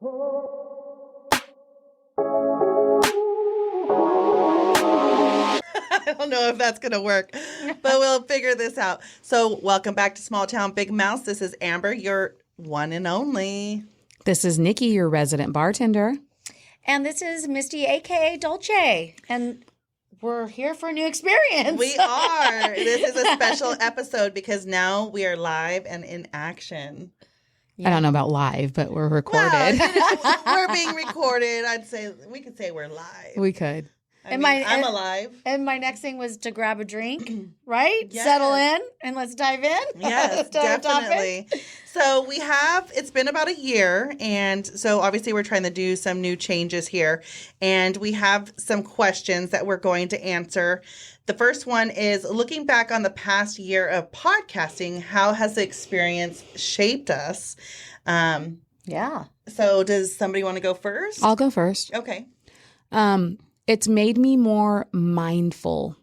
I don't know if that's going to work, but we'll figure this out. So welcome back to Small Town Big Mouse. This is Amber, your one and only. This is Nikki, your resident bartender. And this is Misty, a.k.a. Dolce. And we're here for a new experience. We are. This is a special episode because now we are live and in action. Yeah. I don't know about live, but we're recorded. Well, we're being recorded. I'd say we could say we're live. We could. I'm alive. And my next thing was to grab a drink, right? Yes. Settle in and let's dive in. Yes, definitely. So it's been about a year. And so obviously we're trying to do some new changes here. And we have some questions that we're going to answer. The first one is, looking back on the past year of podcasting, how has the experience shaped us? Yeah. So does somebody want to go first? I'll go first. Okay. It's made me more mindful.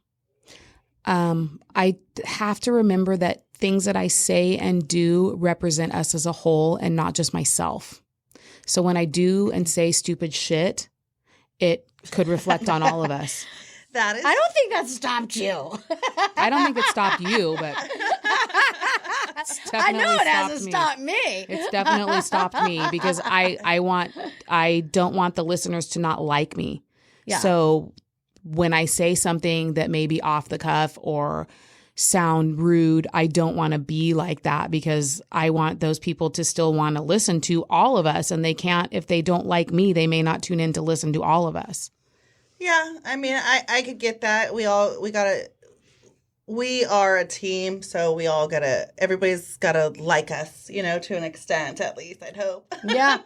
I have to remember that things that I say and do represent us as a whole and not just myself. So when I do and say stupid shit, it could reflect on all of us. That is. I don't think that stopped you. I don't think it stopped you, but it's definitely I know it hasn't me. stopped me. It's definitely stopped me because I don't want the listeners to not like me. Yeah. So when I say something that may be off the cuff or sound rude, I don't want to be like that because I want those people to still want to listen to all of us. And they can't, if they don't like me, they may not tune in to listen to all of us. Yeah. I mean, I could get that. We are a team. So everybody's gotta like us, to an extent, at least, I'd hope. Yeah.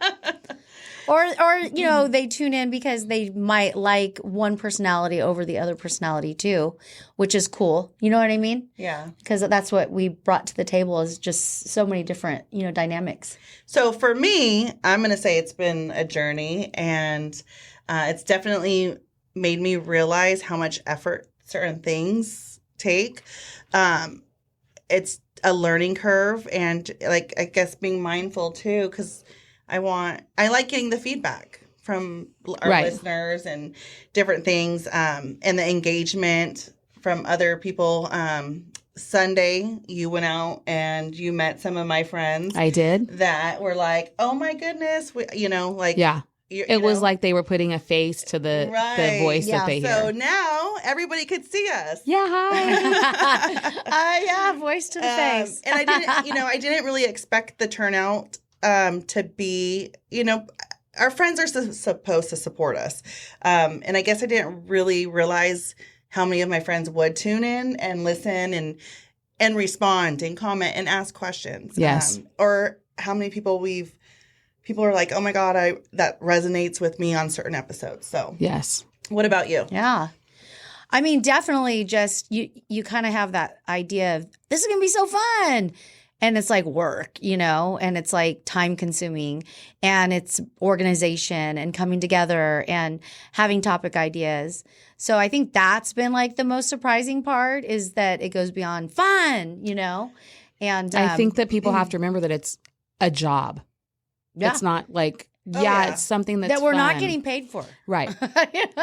Or they tune in because they might like one personality over the other personality too, which is cool. You know what I mean? Yeah. Because that's what we brought to the table is just so many different, dynamics. So for me, I'm going to say it's been a journey, and it's definitely made me realize how much effort certain things take. It's a learning curve, and I guess being mindful too, because I like getting the feedback from our listeners and different things, and the engagement from other people. Sunday, you went out and you met some of my friends. I did. That were like, oh my goodness. Yeah. It was like they were putting a face to the voice that they hear. So now everybody could see us. Yeah, hi. Yeah, voice to the face. And I didn't really expect the turnout to be, our friends are supposed to support us. And I guess I didn't really realize how many of my friends would tune in and listen and respond and comment and ask questions. Yes. Or how many people are like, oh my God, that resonates with me on certain episodes. So yes. What about you? Yeah. I mean, definitely just you kind of have that idea of this is going to be so fun. And it's like work, and it's like time consuming, and it's organization and coming together and having topic ideas. So I think that's been like the most surprising part is that it goes beyond fun, and I think that people have to remember that it's a job. Yeah. It's not like, it's something that we're fun. not getting paid for. Right.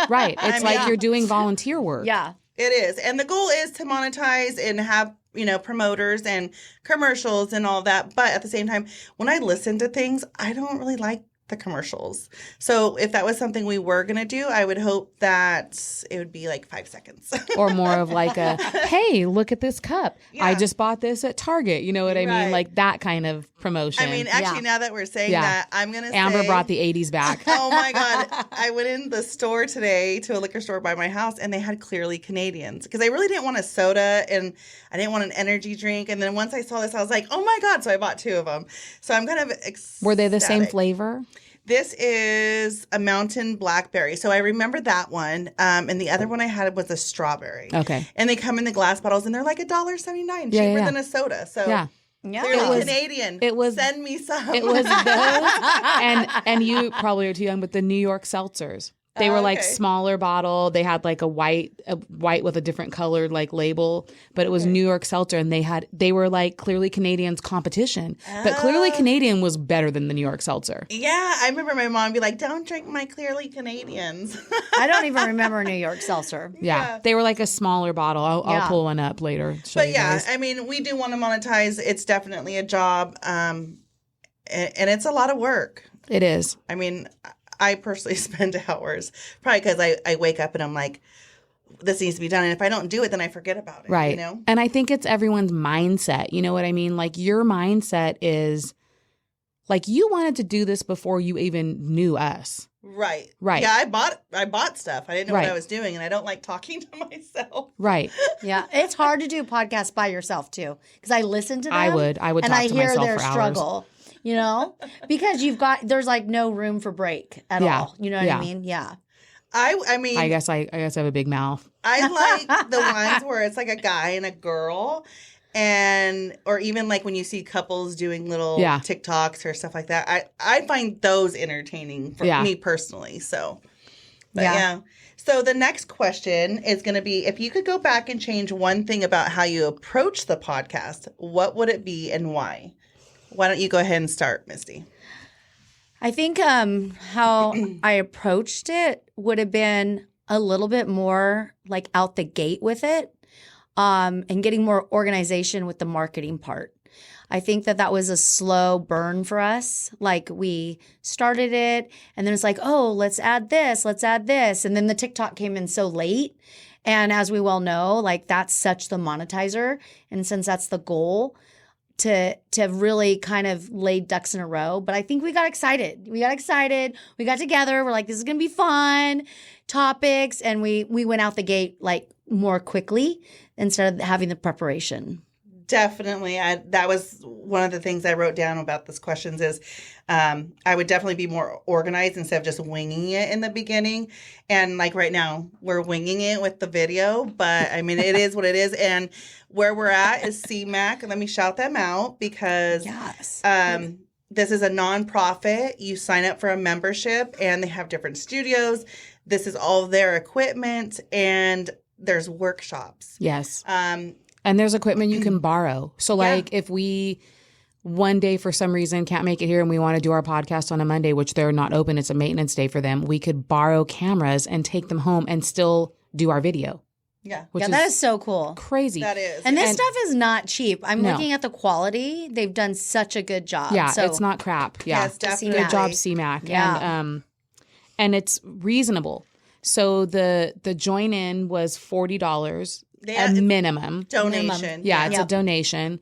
Right. It's you're doing volunteer work. Yeah. It is. And the goal is to monetize and have, promoters and commercials and all that. But at the same time, when I listen to things, I don't really like the commercials. So if that was something we were going to do, I would hope that it would be like 5 seconds. Or more of like a, hey, look at this cup. Yeah. I just bought this at Target. You know what I mean? Like that kind of promotion. I mean, actually, now that we're saying that, I'm going to say. Amber brought the 80s back. Oh my God. I went in the store today to a liquor store by my house, and they had Clearly Canadians because I really didn't want a soda and I didn't want an energy drink. And then once I saw this, I was like, oh my God. So I bought 2 of them. So I'm kind of ecstatic. Were they the same flavor? This is a mountain blackberry. So I remember that one. And the other one I had was a strawberry. Okay. And they come in the glass bottles, and they're like $1.79, cheaper than a soda. So Clearly Canadian. Send me some. It was those, and you probably are too young, but the New York seltzers. They were like Okay. smaller bottle. They had like a white with a different colored like label, but it was New York Seltzer, and they were like Clearly Canadian's competition. But Clearly Canadian was better than the New York Seltzer. Yeah, I remember my mom be like, "Don't drink my Clearly Canadians." I don't even remember New York Seltzer. Yeah. They were like a smaller bottle. I'll Yeah. pull one up later. Show But you yeah, guys. I mean, we do want to monetize. It's definitely a job, and it's a lot of work. It is. I mean, I personally spend hours, probably because I wake up and I'm like, this needs to be done. And if I don't do it, then I forget about it. Right. You know? And I think it's everyone's mindset. You know what I mean? Like your mindset is like you wanted to do this before you even knew us. Right. Right. Yeah, I bought stuff. I didn't know what Right. I was doing, and I don't like talking to myself. Right. Yeah, it's hard to do podcasts by yourself too, because I listen to them. I would and talk I to hear myself their for hours. struggle. You know, because there's like no room for break at Yeah. all. You know what Yeah. I mean? Yeah. I mean, I guess I have a big mouth. I like the ones where it's like a guy and a girl, or even like when you see couples doing little Yeah. TikToks or stuff like that. I find those entertaining for me personally. So, but yeah. So the next question is going to be, if you could go back and change one thing about how you approach the podcast, what would it be and why? Why don't you go ahead and start, Misty? I think how I approached it would have been a little bit more like out the gate with it, and getting more organization with the marketing part. I think that was a slow burn for us. Like we started it and then it's like, oh, let's add this. And then the TikTok came in so late. And as we well know, like that's such the monetizer. And since that's the goal, to really kind of lay ducks in a row. But I think we got excited. We got together. We're like, this is going to be fun topics. And we went out the gate like more quickly instead of having the preparation. Definitely. That was one of the things I wrote down about this questions is I would definitely be more organized instead of just winging it in the beginning. And like right now, we're winging it with the video, but I mean, it is what it is. And where we're at is CMAC. Let me shout them out because this is a nonprofit. You sign up for a membership and they have different studios. This is all their equipment and there's workshops. Yes. And there's equipment you can borrow. So like if we one day for some reason can't make it here and we want to do our podcast on a Monday, which they're not open, it's a maintenance day for them, we could borrow cameras and take them home and still do our video. Yeah. Which that is so cool. Crazy. That is. And this stuff is not cheap. I'm looking at the quality. They've done such a good job. Yeah, so, it's not crap. Yeah. Yes, definitely. Good job, CMAC. Yeah. And it's reasonable. So the join in was $40 a minimum. Donation. Yeah, it's a donation.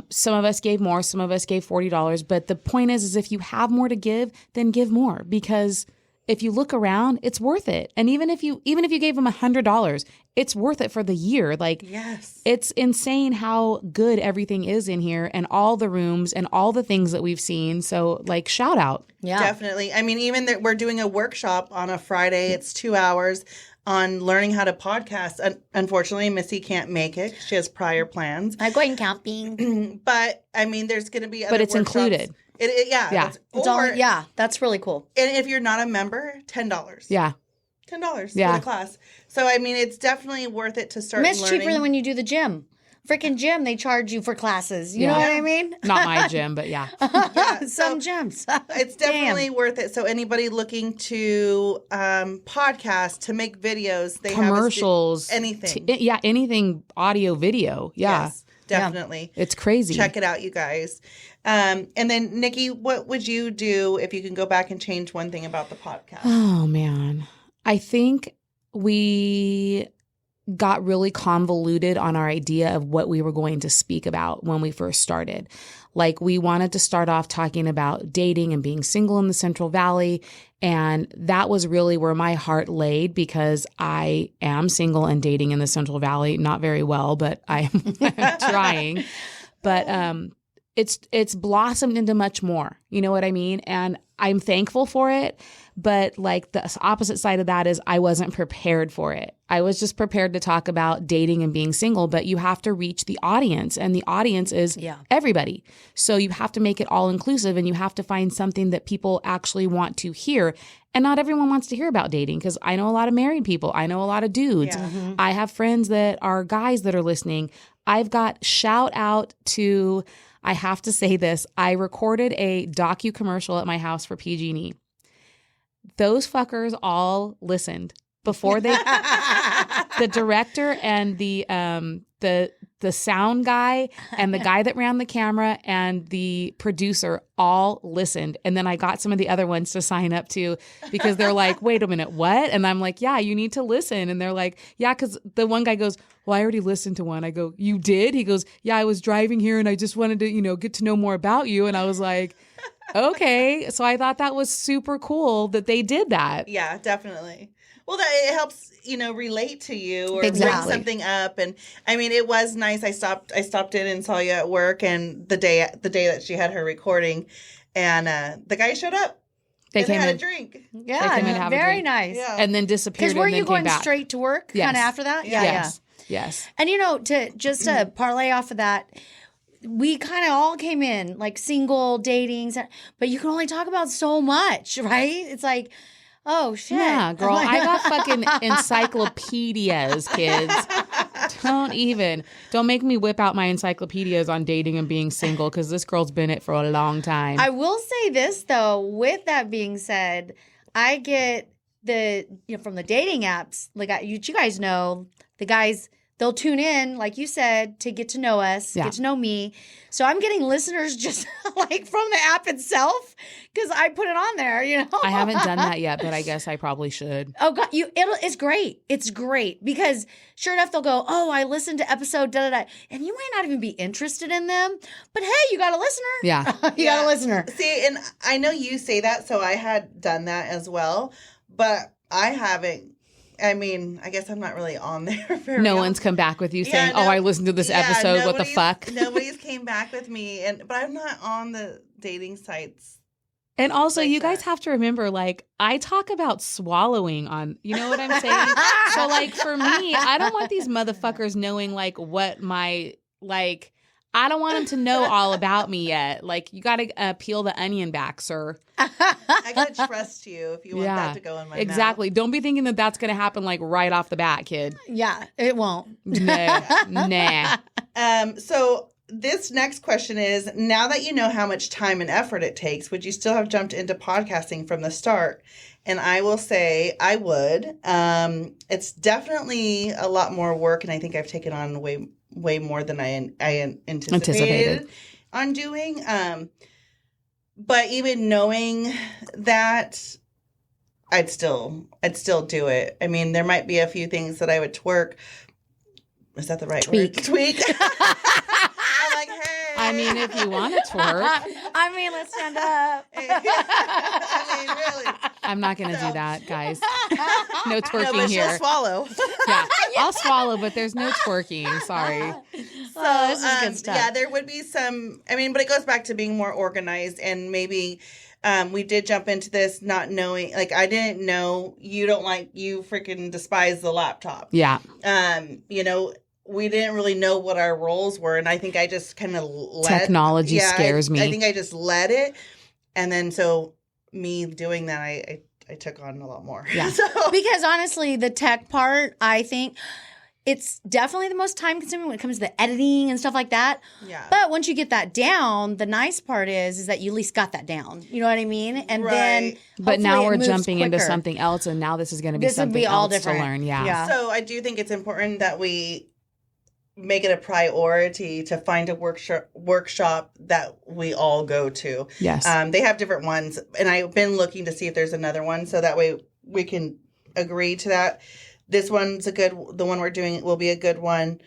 Some of us gave more, some of us gave $40. But the point is if you have more to give, then give more, because if you look around, it's worth it. And even if you gave them $100, it's worth it for the year. Like, yes, it's insane how good everything is in here and all the rooms and all the things that we've seen. So like, shout out. Yeah, definitely. I mean, even that we're doing a workshop on a Friday. It's 2 hours on learning how to podcast. Unfortunately, Missy can't make it. She has prior plans. I'm going camping. But I mean, there's going to be other But it's workshops. included. Yeah. It's all, that's really cool. And if you're not a member, $10. Yeah. $10 for Yeah. the class. So, I mean, it's definitely worth it to start And it's learning. cheaper than when you do the gym. Freaking gym, they charge you for classes. You know what I mean? Not my gym, but yeah. Some gyms. It's definitely worth it. So anybody looking to podcast, to make videos, they commercials, have anything. Anything audio, video. Yeah. Yes, definitely. It's crazy. Check it out, you guys. And then Nikki, what would you do if you can go back and change one thing about the podcast? Oh man. I think we got really convoluted on our idea of what we were going to speak about when we first started. Like, we wanted to start off talking about dating and being single in the Central Valley. And that was really where my heart laid, because I am single and dating in the Central Valley. Not very well, but I'm trying. But it's blossomed into much more. You know what I mean? And I'm thankful for it. But like the opposite side of that is I wasn't prepared for it. I was just prepared to talk about dating and being single, but you have to reach the audience, and the audience is everybody. So you have to make it all inclusive, and you have to find something that people actually want to hear. And not everyone wants to hear about dating, because I know a lot of married people. I know a lot of dudes. I have friends that are guys that are listening. I've got shout out to, I have to say this, I recorded a docu-commercial at my house for PG&E. Those fuckers all listened before they, the director and the sound guy and the guy that ran the camera and the producer all listened. And then I got some of the other ones to sign up too, because they're like, wait a minute, what? And I'm like, yeah, you need to listen. And they're like, yeah, because the one guy goes, well, I already listened to one. I go, you did? He goes, yeah, I was driving here and I just wanted to, get to know more about you. And I was like, okay. So I thought that was super cool that they did that. Yeah, definitely. Well, that it helps, relate to you or bring something up. And I mean, it was nice. I stopped in and saw you at work, and the day that she had her recording, and the guy showed up. They came had a drink. Yeah, very nice. Yeah. And then disappeared. Because were you going back. straight to work kind of after that? Yeah. Yes. And to parlay off of that, we kind of all came in like single, dating, but you can only talk about so much, right? It's like, oh, shit. Yeah, girl, I got fucking encyclopedias, kids. Don't make me whip out my encyclopedias on dating and being single, because this girl's been it for a long time. I will say this, though, with that being said, I get from the dating apps, like you guys know, the guys, they'll tune in, like you said, to get to know us, get to know me. So I'm getting listeners just like from the app itself, because I put it on there, I haven't done that yet, but I guess I probably should. Oh God, it's great. It's great, because sure enough, they'll go, oh, I listened to episode da-da-da, and you might not even be interested in them, but hey, you got a listener. Yeah. You got a listener. See, and I know you say that, so I had done that as well, but I haven't. I mean, I guess I'm not really on there very No often. one's come back with you saying, oh, I listened to this episode. What the fuck? Nobody's came back with me. But I'm not on the dating sites. And also, like you guys have to remember, like, I talk about swallowing on, you know what I'm saying? So, like, for me, I don't want these motherfuckers knowing, like, what my, like, I don't want them to know all about me yet. Like, you got to peel the onion back, sir. I got to trust you if you want that to go in my Exactly. mouth. Don't be thinking that that's going to happen, like, right off the bat, kid. Yeah, it won't. Nah. So this next question is, now that you know how much time and effort it takes, would you still have jumped into podcasting from the start? And I will say I would. It's definitely a lot more work, and I think I've taken on way more than I anticipated on doing. But even knowing that, I'd still do it. I mean, there might be a few things that I would twerk. Is that the right word? Tweak. I'm like, hey. I mean, if you want to twerk. I mean, let's stand up. I mean, really. I'm not going to do that, guys. No twerking but here. She'll swallow. Yeah, I'll swallow, but there's no twerking. Sorry. So this is good stuff. Yeah, there would be some. I mean, but it goes back to being more organized, and maybe we did jump into this not knowing. Like, I didn't know you freaking despise the laptop. Yeah. We didn't really know what our roles were, and I think I just kind of let technology scares me. I think I just let it, and then so me doing that, I took on a lot more. Yeah. Because honestly, the tech part, I think it's definitely the most time consuming when it comes to the editing and stuff like that. Yeah. But once you get that down, the nice part is that you at least got that down. You know what I mean? And then but now we're jumping quicker. into something else, and now this is going to be something else different. To learn. Yeah. So I do think it's important that we make it a priority to find a workshop that we all go to. Yes. They have different ones, and I've been looking to see if there's another one, so that way we can agree to that. This one's the one we're doing will be a good one.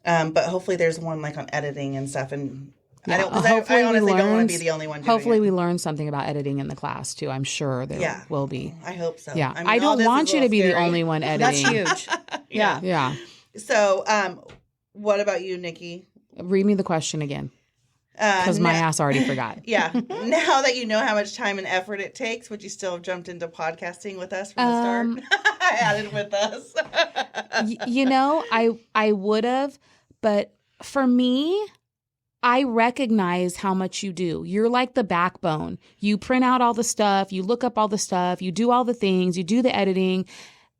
But hopefully there's one like on editing and stuff. And I honestly don't want to be the only one doing hopefully it. we learn something about editing in the class too. I'm sure there will be. I hope so. Yeah. I mean, I don't want you to be scary. the only one editing. That's huge. Yeah. Yeah. So, what about you, Nikki? Read me the question again. Because my ass already forgot. Yeah. Now that you know how much time and effort it takes, would you still have jumped into podcasting with us from the start? I added with us. I would have, but for me, I recognize how much you do. You're like the backbone. You print out all the stuff, you look up all the stuff, you do all the things, you do the editing.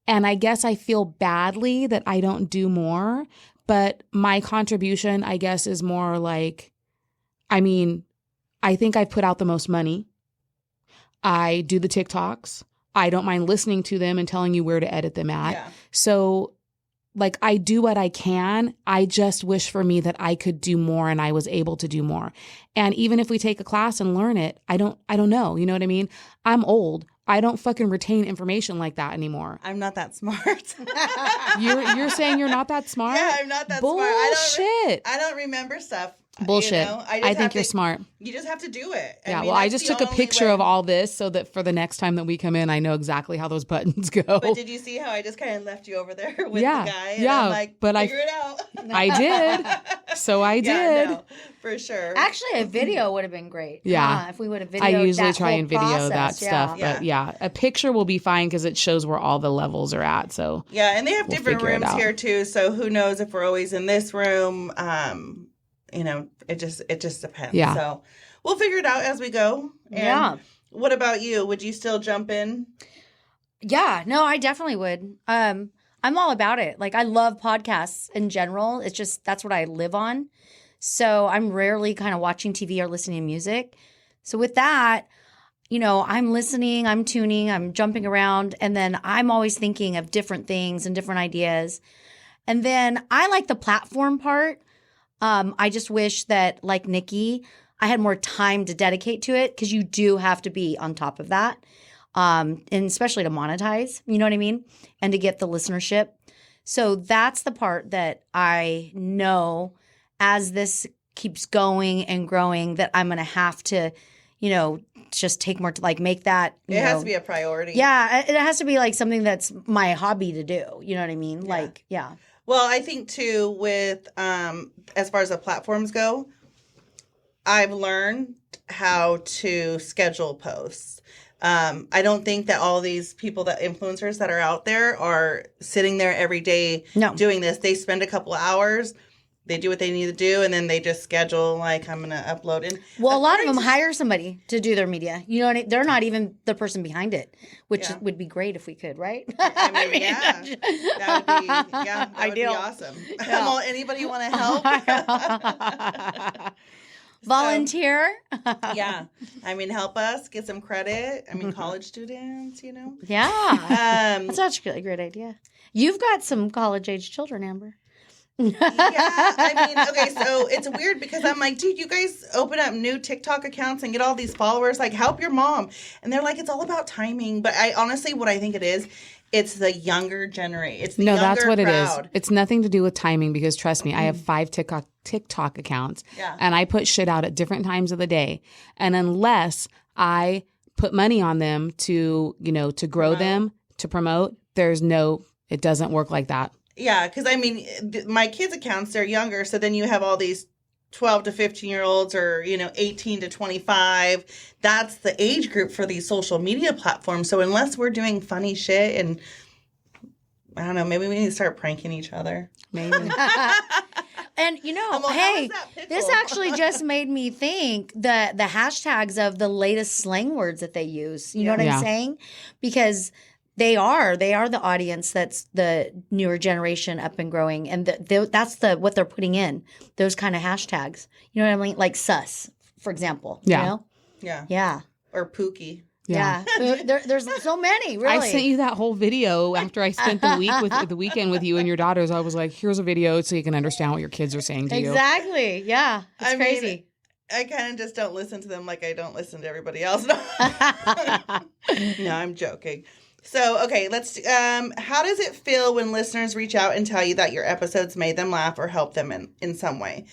And I guess I feel badly that I don't do more, but my contribution, I guess, is more like, I think I put out the most money. I do the TikToks. I don't mind listening to them and telling you where to edit them at. Yeah. So like I do what I can. I just wish for me that I could do more and I was able to do more. And even if we take a class and learn it, I don't know. You know what I mean? I'm old. I don't fucking retain information like that anymore. I'm not that smart. You're saying you're not that smart? Yeah, I'm not that Bullshit. smart. I don't remember stuff. Bullshit. I think you're to, smart. You just have to do it. Yeah, I just took a picture of all this so that for the next time that we come in, I know exactly how those buttons go. But did you see how I just kind of left you over there with the guy? And I'm like, figure it out. I did. So I did. No, for sure. Actually, a video would have been great. Yeah. If we would have videoed I usually that try whole and video process. that stuff. But a picture will be fine because it shows where all the levels are at. So yeah, and they have different rooms here too. So who knows if we're always in this room. It just depends. Yeah. So we'll figure it out as we go. And what about you? Would you still jump in? Yeah, no, I definitely would. I'm all about it. Like I love podcasts in general. It's just, that's what I live on. So I'm rarely kind of watching TV or listening to music. So with that, I'm listening, I'm tuning, I'm jumping around. And then I'm always thinking of different things and different ideas. And then I like the platform part. I just wish that, like Nikki, I had more time to dedicate to it because you do have to be on top of that, and especially to monetize, you know what I mean, and to get the listenership. So that's the part that I know as this keeps going and growing that I'm going to have to, just take more to like make that. It has to be a priority. Yeah, it has to be like something that's my hobby to do. You know what I mean? Yeah. Like, yeah. Well, I think too with as far as the platforms go, I've learned how to schedule posts. I don't think that all these influencers that are out there are sitting there every day doing this. They spend a couple of hours, they do what they need to do, and then they just schedule like I'm going to upload. And well, a lot of them hire somebody to do their media. You know what I mean? They're not even the person behind it, which would be great if we could, right? That would be awesome. Yeah. Well, anybody want to help? Volunteer? Yeah. Help us get some credit. College students, Yeah. That's actually a great idea. You've got some college-age children, Amber. Okay, so it's weird because I'm like, dude, you guys open up new TikTok accounts and get all these followers, like help your mom. And they're like, it's all about timing. But I honestly, what I think it is, it's the younger generation. It's the younger that's what crowd. It is. It's nothing to do with timing because trust me, I have 5 TikTok accounts and I put shit out at different times of the day. And unless I put money on them to grow them, to promote, it doesn't work like that. Yeah, because my kids' accounts, they're younger. So then you have all these 12 to 15-year-olds or, 18 to 25. That's the age group for these social media platforms. So unless we're doing funny shit and, I don't know, maybe we need to start pranking each other. Maybe. And, hey, this actually just made me think the hashtags of the latest slang words that they use. You know what I'm saying? Because They are the audience that's the newer generation up and growing. And that's what they're putting in, those kind of hashtags. You know what I mean? Like sus, for example. Yeah. You know? Yeah. Yeah. Or Pookie. Yeah. There's so many, really. I sent you that whole video after I spent the weekend with you and your daughters. I was like, here's a video so you can understand what your kids are saying to you. Exactly. Yeah. It's crazy. I kind of just don't listen to them like I don't listen to everybody else. No, I'm joking. So, okay, let's how does it feel when listeners reach out and tell you that your episodes made them laugh or helped them in some way?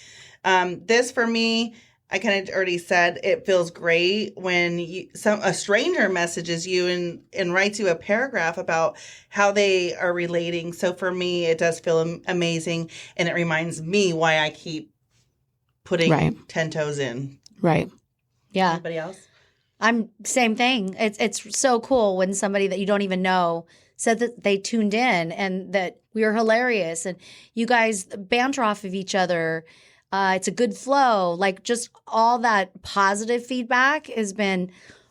This, for me, I kind of already said, it feels great when a stranger messages you and writes you a paragraph about how they are relating. So for me, it does feel amazing, and it reminds me why I keep putting Right. 10 toes in. Right. Yeah. Anybody else? I'm same thing. It's so cool when somebody that you don't even know said that they tuned in and that we were hilarious and you guys banter off of each other. It's a good flow. Like just all that positive feedback has been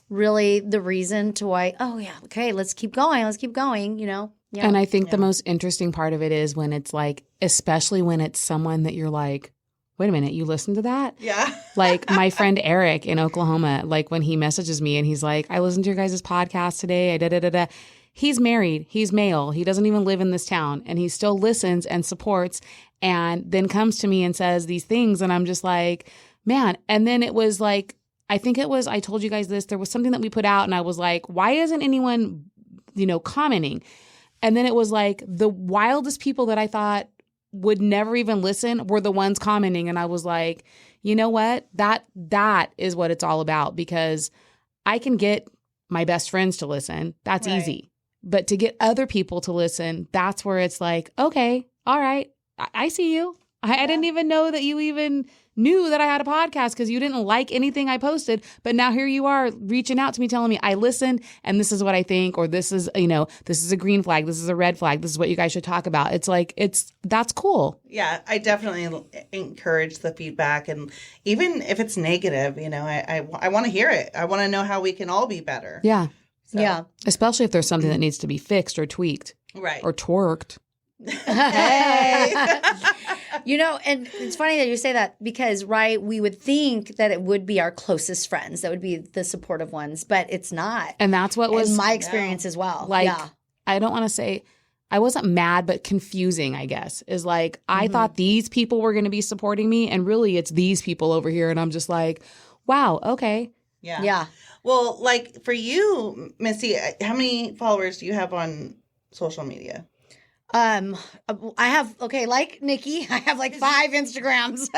really the reason to why, oh yeah, okay, let's keep going, you know? Yeah. And I think the most interesting part of it is when it's like, especially when it's someone that you're like, wait a minute, you listened to that? Yeah. Like my friend Eric in Oklahoma, like when he messages me and he's like, I listened to your guys' podcast today. He's married. He's male. He doesn't even live in this town. And he still listens and supports and then comes to me and says these things. And I'm just like, man. And then it was like, I think it was, I told you guys this, there was something that we put out and I was like, why isn't anyone, commenting? And then it was like the wildest people that I thought would never even listen were the ones commenting. And I was like, you know what? That is what it's all about because I can get my best friends to listen. That's Right. easy. But to get other people to listen, that's where it's like, okay, all right, I see you. I didn't even know that you even knew that I had a podcast because you didn't like anything I posted. But now here you are reaching out to me, telling me I listened and this is what I think, or this is, this is a green flag. This is a red flag. This is what you guys should talk about. It's like, that's cool. Yeah, I definitely encourage the feedback. And even if it's negative, I want to hear it. I want to know how we can all be better. Yeah. So, Yeah. Especially if there's something that needs to be fixed or tweaked Right. or twerked. Hey. And it's funny that you say that because, right, we would think that it would be our closest friends that would be the supportive ones, but it's not. And that's what was And my experience as well. like, yeah. I don't want to say I wasn't mad, but confusing, I guess, is like, I thought these people were going to be supporting me. And really it's these people over here. And I'm just like, wow, okay. Yeah. Yeah. Well, like for you, Misty, how many followers do you have on social media? I have, like Nikki, I have like 5 Instagrams.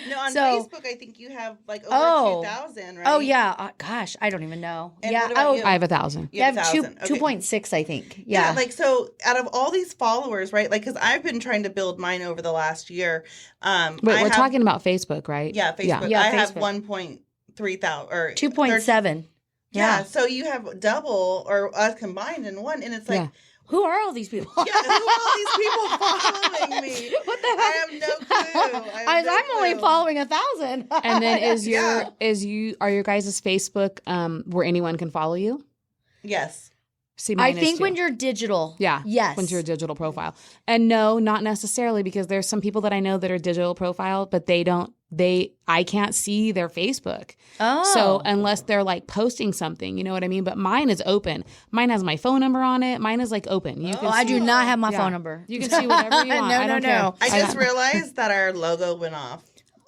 No, on So- Facebook, I think you have like over 2,000, right? Oh, yeah. Gosh, I don't even know. And yeah. what about Oh, you? I have 1,000. You I have have 1,000. Okay. 2.6, I think. Yeah, Yeah. like so out of all these followers, right? Like, because I've been trying to build mine over the last year. Wait, we're talking about Facebook, right? Yeah, Facebook. Yeah, I have Facebook. 1.3 thousand or 2.7. Yeah, Yeah. so you have double or us combined in one, and it's like, Yeah. Who are all these people? yeah, who are all these people following me? What the heck? I have no clue. I'm only following 1,000. And then Yeah. are your guys' Facebook where anyone can follow you? Yes. See, I mine is think too. when you're digital. Yeah. Yes. When you're a digital profile. And no, not necessarily because there's some people that I know that are digital profile, but I can't see their Facebook. Oh. So unless they're like posting something, you know what I mean? But mine is open. Mine has my phone number on it. Mine is like open. You can I do not have my Yeah. phone number. You can see whatever you want. No, I don't no, care. no. I just realized that our logo went off.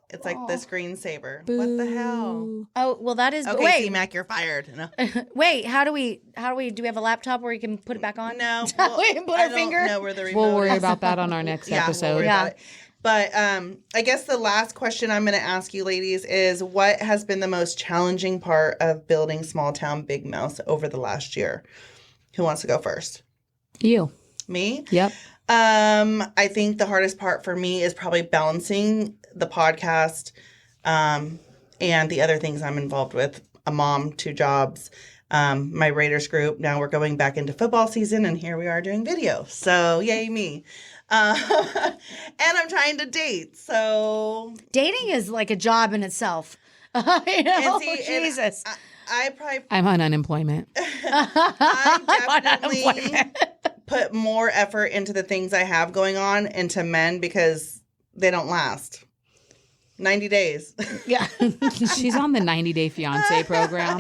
It's like the screensaver. What the hell? Boo. Oh, well, that is. Okay, wait, C-Mac, you're fired. No, wait. How do we? Do we have a laptop where you can put it back on? no. We can put I our don't finger. know where the remote We'll worry is. about that on our next Yeah, we'll episode. worry Yeah. about it. But I guess the last question I'm going to ask you, ladies, is what has been the most challenging part of building Small Town Big Mouse over the last year? Who wants to go first? You. Me? Yep. I think the hardest part for me is probably balancing the podcast and the other things I'm involved with. A mom, 2 jobs, my Raiders group. Now we're going back into football season, and here we are doing video. So yay me. And I'm trying to date. So Dating is like a job in itself. You know? and see, and Jesus. I probably I'm on unemployment. I definitely put more effort into the things I have going on into men because they don't last. 90 days. Yeah. She's on the 90-day fiance program.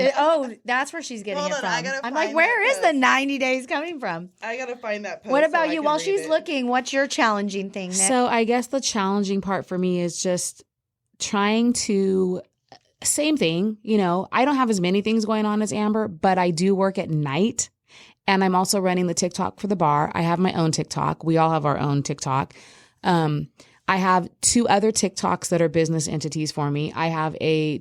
That's where she's getting Hold it on, from. I gotta I'm like, find where that is the post. 90 days coming from? I gotta find that post. What so about I you? can While read she's it. looking, what's your challenging thing, Nick? So I guess the challenging part for me is just trying to, same thing, I don't have as many things going on as Amber, but I do work at night. And I'm also running the TikTok for the bar. I have my own TikTok. We all have our own TikTok. I have 2 other TikToks that are business entities for me. I have a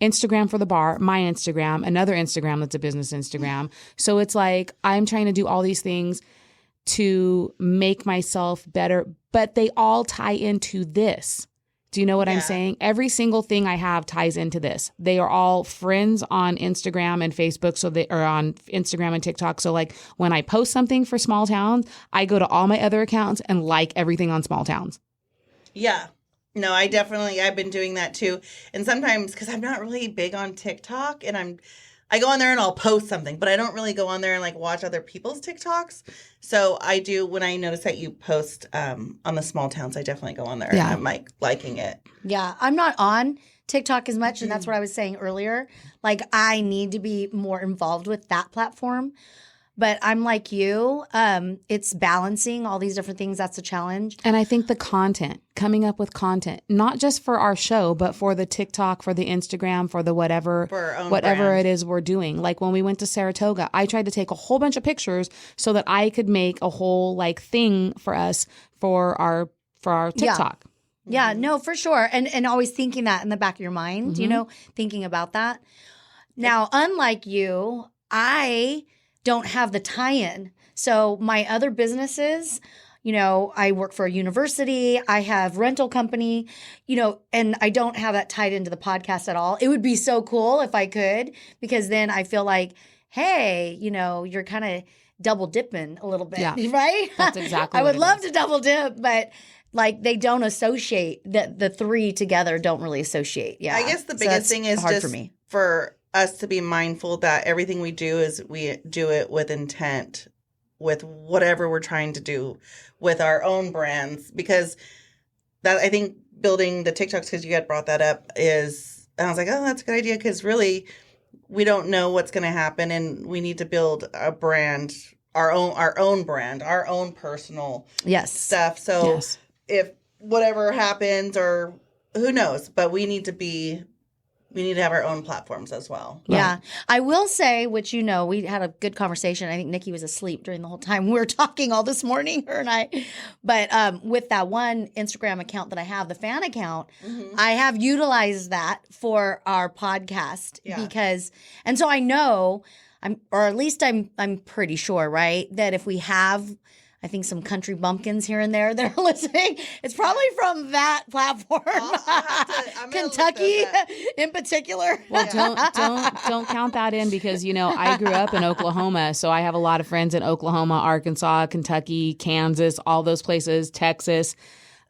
Instagram for the bar, my Instagram, another Instagram that's a business Instagram. So it's like I'm trying to do all these things to make myself better, but they all tie into this, Do you know what I'm Yeah. saying? Every single thing I have ties into this. They are all friends on Instagram and Facebook. So they are on Instagram and TikTok. So like when I post something for small towns, I go to all my other accounts and like everything on small towns. Yeah. No, I've been doing that too. And sometimes, because I'm not really big on TikTok, and I go on there and I'll post something, but I don't really go on there and like watch other people's TikToks. So I do, when I notice that you post on the small towns, I definitely go on there. Yeah. And I'm like liking it. Yeah, I'm not on TikTok as much, and that's what I was saying earlier. Like, I need to be more involved with that platform. But I'm like you. It's balancing all these different things. That's a challenge. And I think the content, coming up with content, not just for our show, but for the TikTok, for the Instagram, for the whatever, For our own whatever brand. it is we're doing. Like when we went to Saratoga, I tried to take a whole bunch of pictures so that I could make a whole like thing for us for our TikTok. Yeah, no, for sure. And always thinking that in the back of your mind, you know, thinking about that. Now, unlike you, I don't have the tie-in. So my other businesses, you know, I work for a university, I have rental company, you know, and I don't have that tied into the podcast at all. It would be so cool if I could, because then I feel like, hey, you know, you're kind of double dipping a little bit, Yeah. right? That's exactly I what would it love is. to double dip, but like they don't associate, the three together don't really associate. Yeah. I guess the So biggest that's thing is hard just for me. for us to be mindful that everything we do is we do it with intent, with whatever we're trying to do with our own brands. Because that, I think building the TikToks, because you had brought that up, is, and I was like, oh, that's a good idea, because really we don't know what's going to happen, and we need to build a brand, our own brand, our own personal Yes. stuff. So Yes. if whatever happens, or who knows, but we need to have our own platforms as well. Yeah. I will say, which, you know, we had a good conversation. I think Nikki was asleep during the whole time we were talking all this morning, her and I. But with that one Instagram account that I have, the fan account, I have utilized that for our podcast because, and so I know, or at least I'm pretty sure, right, that if we have, I think, some country bumpkins here and there that are listening, it's probably from that platform. I'm gonna look Kentucky those up. in particular. Well, don't count that in, because, you know, I grew up in Oklahoma, so I have a lot of friends in Oklahoma, Arkansas, Kentucky, Kansas, all those places, Texas.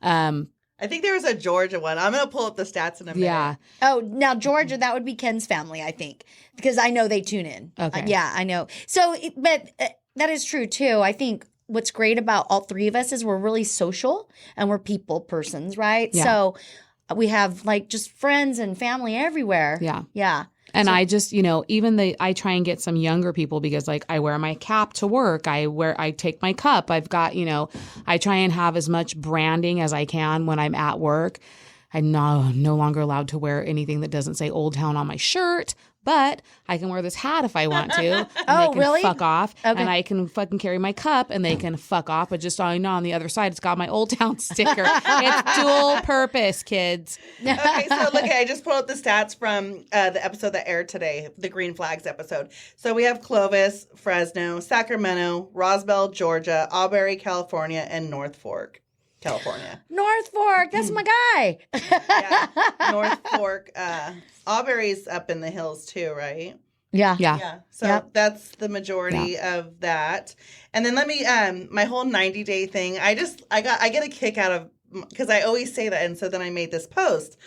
I think there was a Georgia one. I'm going to pull up the stats in a minute. Yeah. Oh, now Georgia, that would be Ken's family, I think, because I know they tune in. Okay. Yeah, I know. So, but that is true too. I think what's great about all three of us is we're really social and we're people persons, right? Yeah. So we have like just friends and family everywhere. Yeah. Yeah. And I just, you know, I try and get some younger people, because like I wear my cap to work. I take my cup. I've got, you know, I try and have as much branding as I can when I'm at work. I'm no longer allowed to wear anything that doesn't say Old Town on my shirt, but I can wear this hat if I want to. And Oh, they can really? fuck off. Okay. And I can fucking carry my cup and they can fuck off. But just so you know, on the other side, it's got my Old Town sticker. It's dual purpose, kids. Okay, so look, I just pulled up the stats from the episode that aired today, the Green Flags episode. So we have Clovis, Fresno, Sacramento, Roswell, Georgia, Auberry, California, and North Fork, California. North Fork, that's my guy. Yeah, North Fork. Auberry's up in the hills too, right? Yeah. Yeah. Yeah. So Yep. that's the majority of that. And then let me my whole 90-day thing. I get a kick out of, because I always say that, and so then I made this post.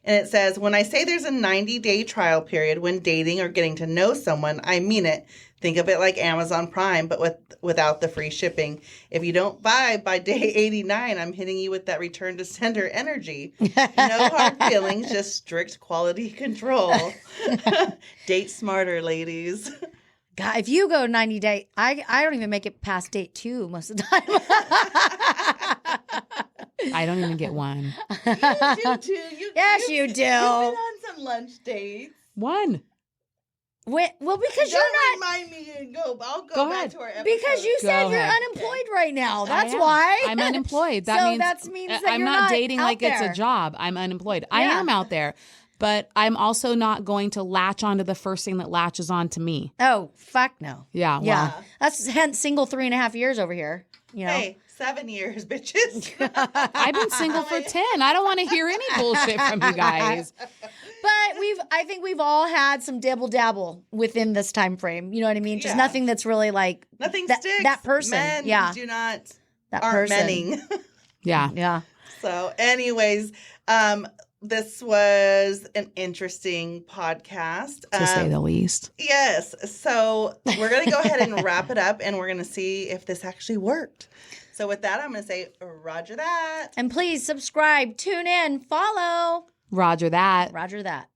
And it says, when I say there's a 90-day trial period when dating or getting to know someone, I mean it. Think of it like Amazon Prime, but without the free shipping. If you don't buy by day 89, I'm hitting you with that return to sender energy. No hard feelings, just strict quality control. Date smarter, ladies. God, if you go 90 day, I don't even make it past date 2 most of the time. I don't even get one. You do. Yes, you do. You've been on some lunch dates. One. Well, because Don't you're not. remind me and go. I'll go Go back ahead. to our episode. Because you Go said you're ahead. unemployed right now. That's I am. why. I'm unemployed. That So means that means that I'm you're not not dating out like it's there. a job. I'm unemployed. I Yeah. am out there, but I'm also not going to latch onto the first thing that latches on to me. Oh, fuck no. Yeah. Yeah. Well, That's hence single 3.5 years over here. You know? Hey, 7 years, bitches. I've been single for 10. I don't want to hear any bullshit from you guys. But I think we've all had some dibble dabble within this time frame. You know what I mean? Just nothing that's really like nothing that, sticks. that person. Men do not aren't menning. Yeah. Yeah. So, anyways, this was an interesting podcast. To say the least. Yes. So we're going to go ahead and wrap it up, and we're going to see if this actually worked. So with that, I'm going to say, Roger that. And please subscribe, tune in, follow. Roger that. Roger that.